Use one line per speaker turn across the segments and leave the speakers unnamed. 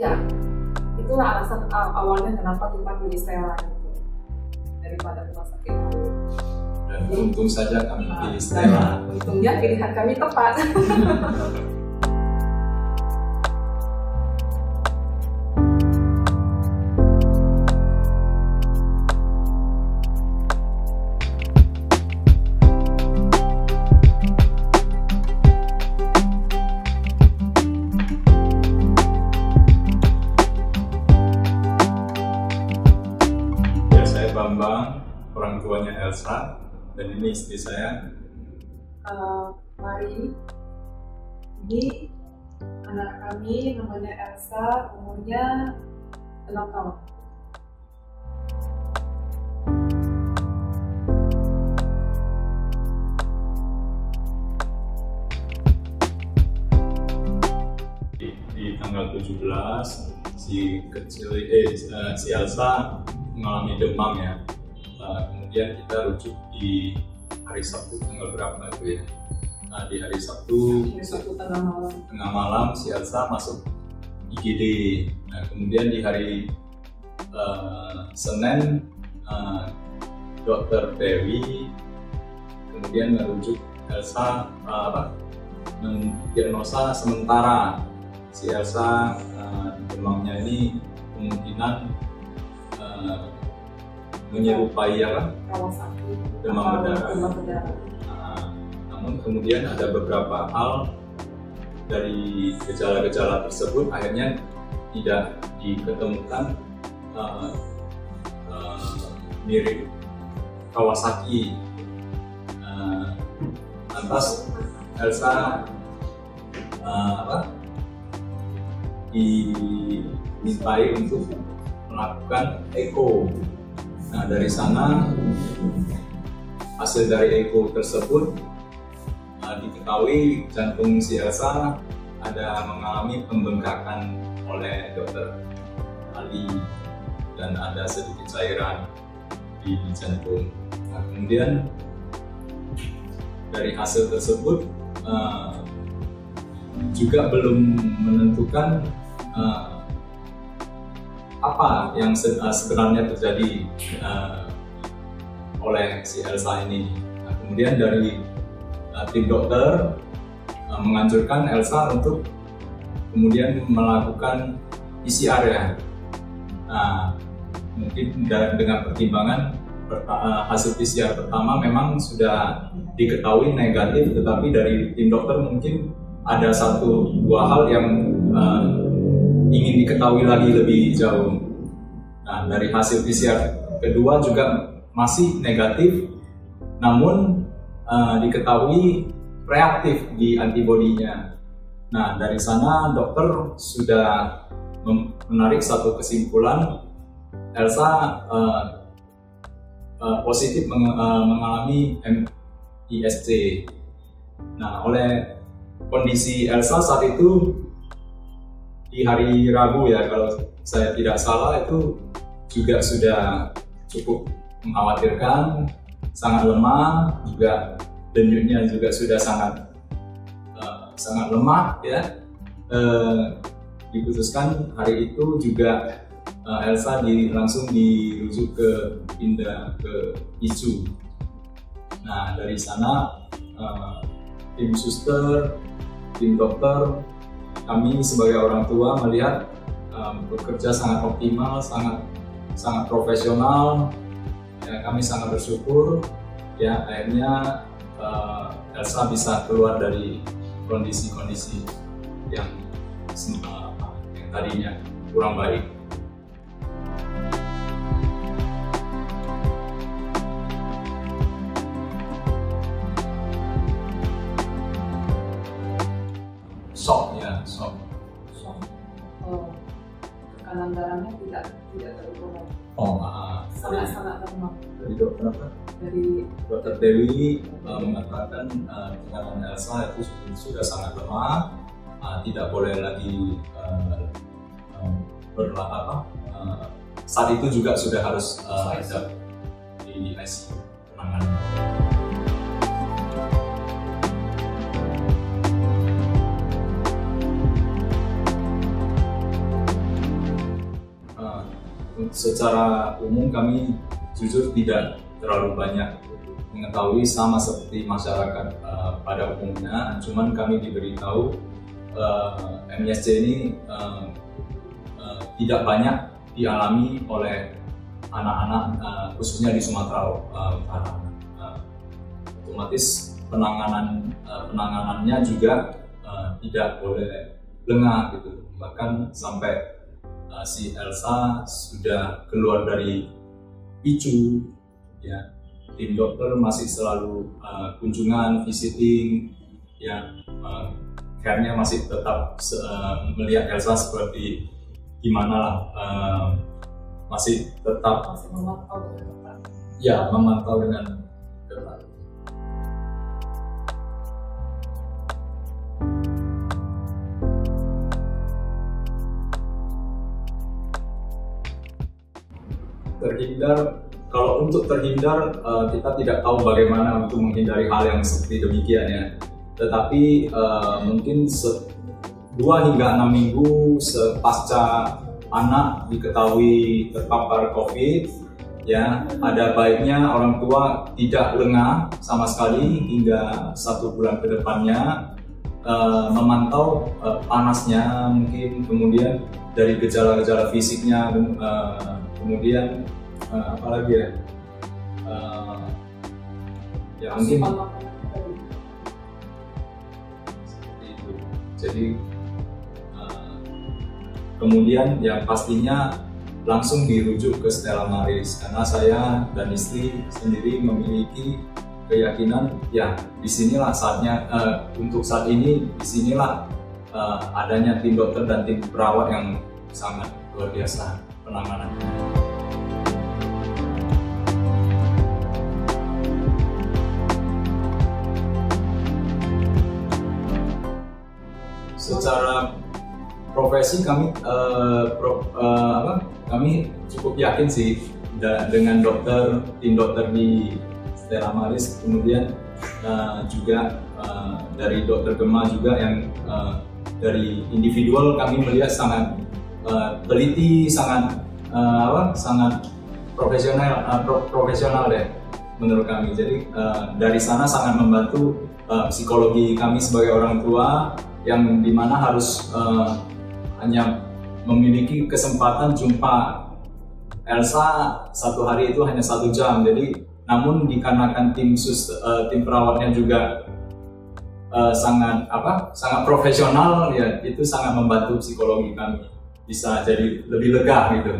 Ya, itulah alasan awalnya kenapa kita pilih Stella gitu, daripada rumah sakit lain.
Dan untung saja kami pilih Stella.
Untungnya pilihan kami tepat.
Bambang, orang tuanya Elsa, dan ini istri saya.
Mari, ini anak kami namanya Elsa, umurnya 6 tahun.
Di tanggal 17 si Elsa mengalami demam ya. Kemudian kita rujuk di hari Sabtu tanggal berapa itu ya? Di hari Sabtu tengah malam si Elsa masuk IGD. Kemudian di hari Senin Dokter Dewi kemudian merujuk Elsa mendiagnosa sementara si Elsa demamnya ini kemungkinan menyerupai demam berdarah. Namun kemudian ada beberapa hal dari gejala-gejala tersebut akhirnya tidak diketemukan mirip Kawasaki. Lantas Elsa dimintai untuk melakukan eko. Nah, dari sana hasil dari eko tersebut diketahui jantung si Elsa ada mengalami pembengkakan oleh dokter Ali dan ada sedikit cairan di jantung. Nah, kemudian dari hasil tersebut juga belum menentukan apa yang sebenarnya terjadi oleh si Elsa ini. Nah, kemudian dari tim dokter menganjurkan Elsa untuk kemudian melakukan PCR ya. Nah, mungkin dengan pertimbangan hasil PCR pertama memang sudah diketahui negatif, tetapi dari tim dokter mungkin ada 1-2 hal yang ingin diketahui lagi lebih jauh. Nah, dari hasil PCR kedua juga masih negatif, namun diketahui reaktif di antibodinya. Nah, dari sana dokter sudah menarik satu kesimpulan, Elsa positif mengalami MISC. Nah, oleh kondisi Elsa saat itu di hari Rabu ya, kalau saya tidak salah, itu juga sudah cukup mengkhawatirkan, sangat lemah, juga denyutnya juga sudah sangat lemah ya. Diputuskan hari itu juga Elsa langsung dirujuk pindah ke ICU. Nah, dari sana tim suster, tim dokter, kami sebagai orang tua melihat bekerja sangat optimal, sangat profesional. Ya, kami sangat bersyukur ya akhirnya Elsa bisa keluar dari kondisi-kondisi yang tadinya kurang baik. Shock.
Tekanan darahnya tidak terukur. Sangat lemah.
Dari dokter apa?
Dari
Dokter Dewi mengatakan tekanan Elsa itu sudah sangat lemah, tidak boleh lagi saat itu juga sudah harus di ICU penanganan. secara umum kami jujur tidak terlalu banyak mengetahui, sama seperti masyarakat pada umumnya. Cuman kami diberitahu MISC ini tidak banyak dialami oleh anak-anak khususnya di Sumatera Utara. Otomatis penanganannya juga tidak boleh lengah gitu. Bahkan sampai si Elsa sudah keluar dari PICU, ya, tim dokter masih selalu kunjungan, visiting, ya, care-nya masih tetap melihat Elsa seperti gimana lah, masih tetap memantau dengan ketat. Kalau untuk terhindar, kita tidak tahu bagaimana untuk menghindari hal yang seperti demikian ya. Tetapi mungkin 2 hingga 6 minggu pasca anak diketahui terpapar COVID, ya, ada baiknya orang tua tidak lengah sama sekali hingga 1 bulan ke depannya, memantau panasnya mungkin, kemudian dari gejala-gejala fisiknya, kemudian apalagi ya, ya mungkin seperti itu. Jadi kemudian yang pastinya langsung dirujuk ke Stella Maris, karena saya dan istri sendiri memiliki keyakinan ya disinilah saatnya, untuk saat ini disinilah adanya tim dokter dan tim perawat yang sangat luar biasa penanganannya. Secara profesi kami kami cukup yakin sih dengan tim dokter di Stella Maris, kemudian juga dari dokter Gemma juga yang dari individual kami melihat sangat teliti, sangat profesional deh menurut kami. Jadi dari sana sangat membantu psikologi kami sebagai orang tua, yang dimana harus hanya memiliki kesempatan jumpa Elsa 1 hari itu hanya 1 jam. Jadi namun dikarenakan tim perawatnya juga sangat profesional ya, itu sangat membantu psikologi kami bisa jadi lebih lega gitu.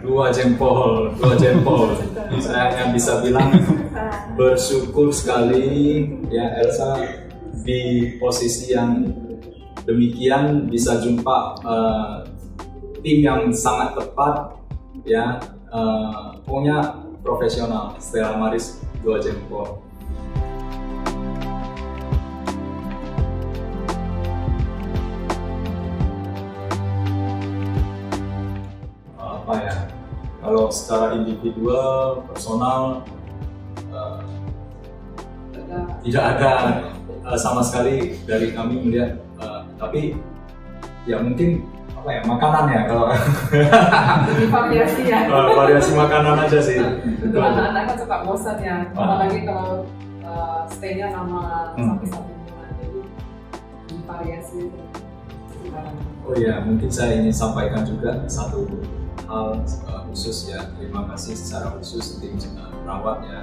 Dua jempol. Saya hanya bisa bilang bersyukur sekali ya Elsa di posisi yang demikian bisa jumpa tim yang sangat tepat ya, pokoknya profesional. Stella Maris 2 jempol. Apa ya? Kalau secara individual, personal, tidak ada sama sekali dari kami melihat, tapi ya mungkin apa ya, makanan ya kalau
jadi variasi ya.
Variasi makanan aja sih.
Anak-anak kan suka bosan ya, apalagi kalau stay-nya lama sampai 1 bulan, jadi variasi itu.
Oh iya, mungkin saya ingin sampaikan juga satu hal khusus ya, terima kasih secara khusus tim perawat ya.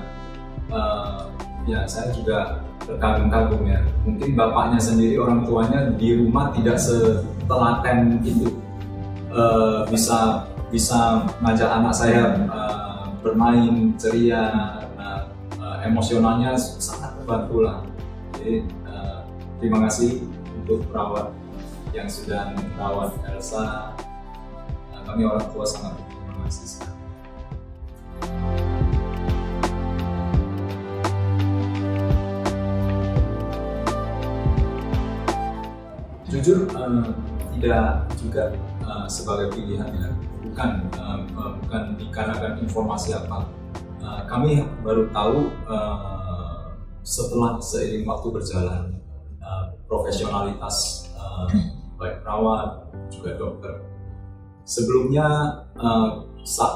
Ya saya juga terkagum-kagum ya, mungkin bapaknya sendiri, orang tuanya di rumah tidak setelaten itu, bisa ngajak anak saya bermain ceria, emosionalnya sangat terbantu lah. Jadi terima kasih untuk perawat yang sudah merawat Elsa. Kami orang tua sangat berterima kasih sekali. Jujur tidak juga sebagai pilihan ya, bukan dikarenakan informasi apa. kami baru tahu setelah seiring waktu berjalan profesionalitas baik perawat juga dokter. Sebelumnya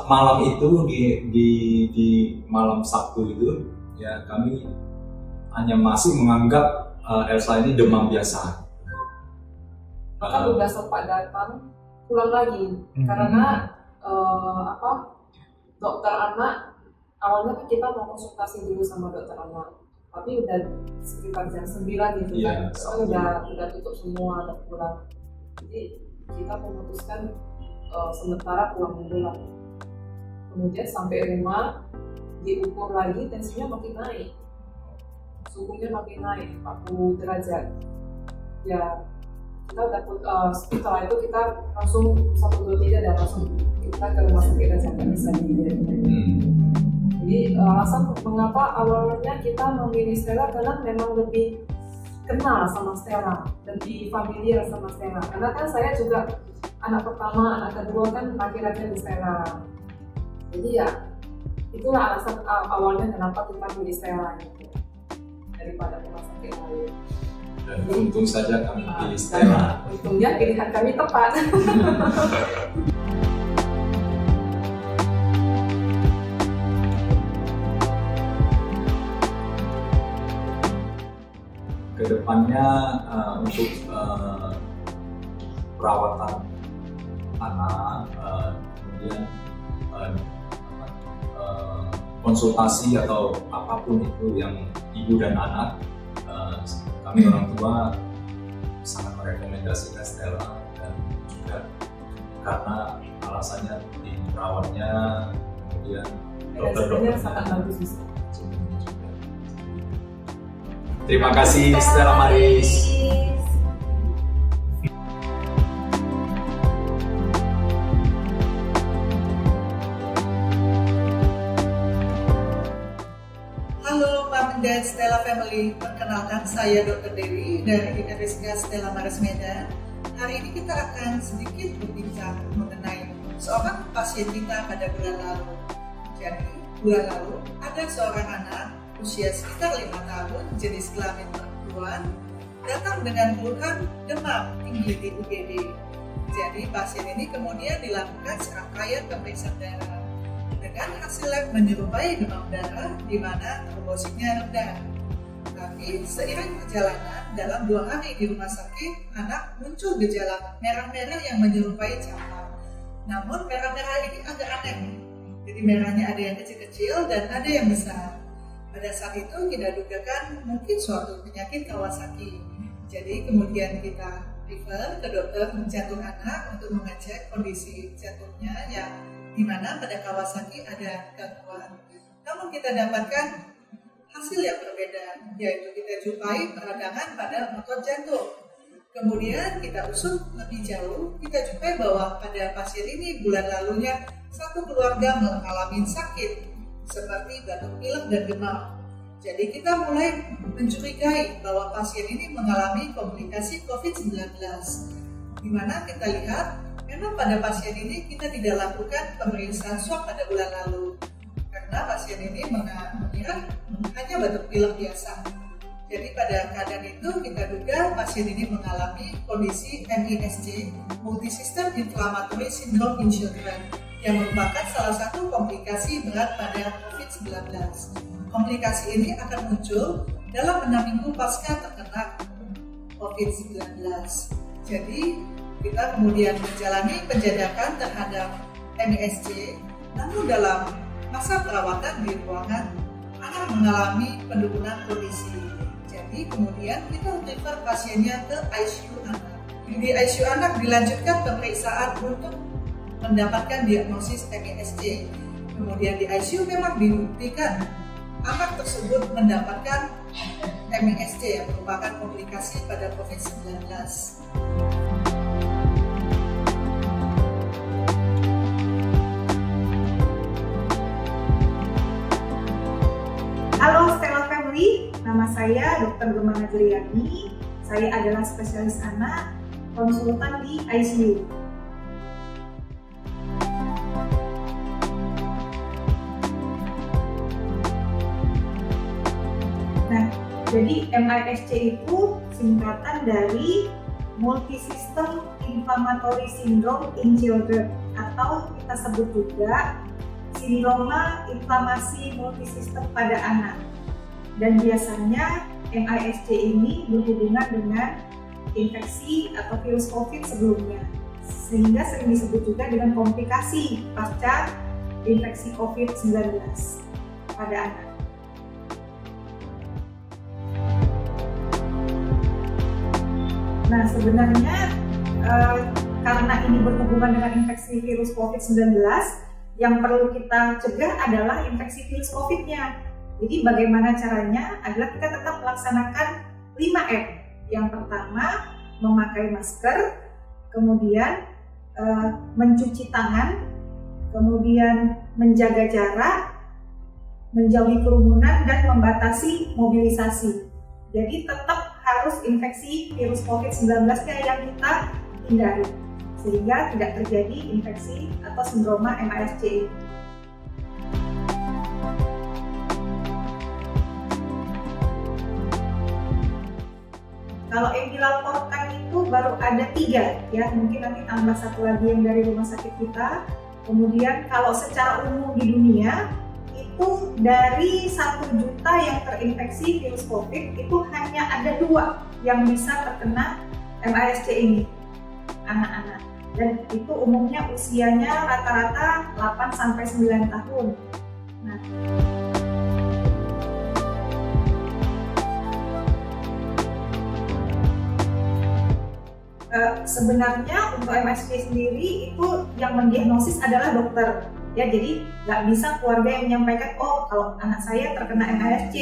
malam itu di malam Sabtu itu ya kami hanya masih menganggap Elsa ini demam biasa.
Maka tugas Pak datang pulang lagi karena dokter anak awalnya kita mau konsultasi dulu sama dokter anak, tapi udah sekitar jam 9 gitu kan, udah tutup semua, udah pulang. Jadi kita memutuskan sementara pulang dulu lah. Kemudian sampai rumah diukur lagi, tensinya makin naik, suhunya makin naik 40 derajat. Ya kita udah setelah itu kita langsung 123 dan langsung kita ke rumah sakit dan sampai bisa Jadi alasan mengapa awalnya kita memilih Stella karena memang lebih kenal sama Stella, lebih familiar sama Stella. Karena kan saya juga anak pertama, anak kedua kan laki-laki di Stella. Jadi ya itulah alasan awalnya kenapa kita pilih Stella gitu, daripada rumah sakit lain.
Dan untung saja kami pilih Stella.
Untungnya pilihan kami tepat.
Kedepannya untuk perawatan anak, kemudian konsultasi atau apapun itu yang ibu dan anak, kami orang tua sangat merekomendasikan Stella, dan juga karena alasannya di perawatnya, kemudian dokter-dokternya
sangat bagus.
Terima kasih Stella Maris.
Halo Mom dan Stella Family, perkenalkan saya Dr. Dewi dari RSUD Stella Maris Medan. Hari ini kita akan sedikit berbincang mengenai seorang pasien kita pada bulan lalu. Jadi bulan lalu ada seorang anak usia sekitar 5 tahun, jenis kelamin perempuan, datang dengan keluhan demam tinggi di UGD. Jadi pasien ini kemudian dilakukan serangkaian pemeriksaan darah dengan hasil lab menyerupai demam darah di mana trombositnya rendah. Tapi seiring perjalanan dalam 2 hari di rumah sakit, anak muncul gejala merah-merah yang menyerupai campak. Namun merah-merah ini agak aneh. Jadi merahnya ada yang kecil-kecil dan ada yang besar. Pada saat itu kita dugakan mungkin suatu penyakit Kawasaki. Jadi kemudian kita refer ke dokter jantung anak untuk mengecek kondisi jantungnya yang dimana pada Kawasaki ada gangguan. Namun kita dapatkan hasil yang berbeda, yaitu kita jumpai peradangan pada otot jantung. Kemudian kita usut lebih jauh, kita jumpai bahwa pada pasien ini bulan lalunya satu keluarga mengalami sakit seperti batuk pilek dan demam. Jadi kita mulai mencurigai bahwa pasien ini mengalami komplikasi COVID-19. Di mana kita lihat memang pada pasien ini kita tidak lakukan pemeriksaan swab pada bulan lalu karena pasien ini mengira hanya batuk pilek biasa. Jadi pada keadaan itu kita duga pasien ini mengalami kondisi MISC, Multisystem Inflammatory Syndrome in Children, yang merupakan salah satu komplikasi berat pada COVID-19. Komplikasi ini akan muncul dalam 6 minggu pasca terkena COVID-19. Jadi kita kemudian menjalani penjajakan terhadap MISC, namun dalam masa perawatan di ruangan anak mengalami penurunan kondisi. Jadi kemudian kita refer pasiennya ke ICU anak. Di ICU anak dilanjutkan pemeriksaan untuk mendapatkan diagnosis MISC. Kemudian di ICU memang dibuktikan anak tersebut mendapatkan MISC yang merupakan komplikasi pada COVID-19.
Halo Stella Family, nama saya Dr. Gemma Najriani. Saya adalah spesialis anak, konsultan di ICU. Jadi MISC itu singkatan dari Multisystem Inflammatory Syndrome in Children, atau kita sebut juga sindroma inflamasi multisistem pada anak. Dan biasanya MISC ini berhubungan dengan infeksi atau virus COVID sebelumnya, sehingga sering disebut juga dengan komplikasi pasca infeksi COVID-19 pada anak. Nah, sebenarnya karena ini berhubungan dengan infeksi virus COVID-19, yang perlu kita cegah adalah infeksi virus COVID-nya. Jadi bagaimana caranya adalah kita tetap melaksanakan 5M. Yang pertama, memakai masker, kemudian mencuci tangan, kemudian menjaga jarak, menjauhi kerumunan, dan membatasi mobilisasi. Jadi tetap harus infeksi virus COVID-19-nya yang kita hindari, sehingga tidak terjadi infeksi atau sindroma MISC. Kalau yang dilaporkan itu baru ada 3 ya, mungkin nanti tambah 1 lagi yang dari rumah sakit kita. Kemudian kalau secara umum di dunia itu dari 1 juta yang terinfeksi virus COVID itu hanya ada 2 yang bisa terkena MISC ini, anak-anak. Dan itu umumnya usianya rata-rata 8-9 tahun. Nah, sebenarnya untuk MISC sendiri itu yang mendiagnosis adalah dokter ya, jadi nggak bisa keluarga yang menyampaikan oh kalau anak saya terkena MISC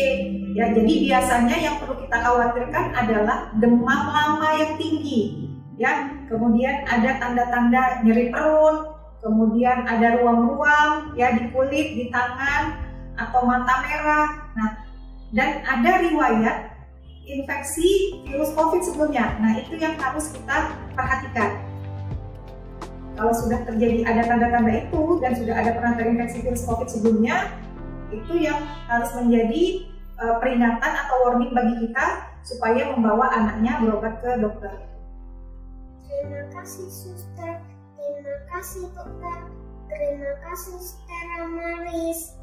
ya. Jadi biasanya yang perlu kita khawatirkan adalah demam lama yang tinggi ya, kemudian ada tanda-tanda nyeri perut, kemudian ada ruam-ruam ya di kulit, di tangan, atau mata merah. Nah, dan ada riwayat infeksi virus COVID sebelumnya. Nah, itu yang harus kita perhatikan. Kalau sudah terjadi ada tanda-tanda itu dan sudah ada pernah terinfeksi virus COVID sebelumnya, itu yang harus menjadi peringatan atau warning bagi kita supaya membawa anaknya berobat ke dokter.
Terima kasih suster, terima kasih dokter, terima kasih Stella Maris.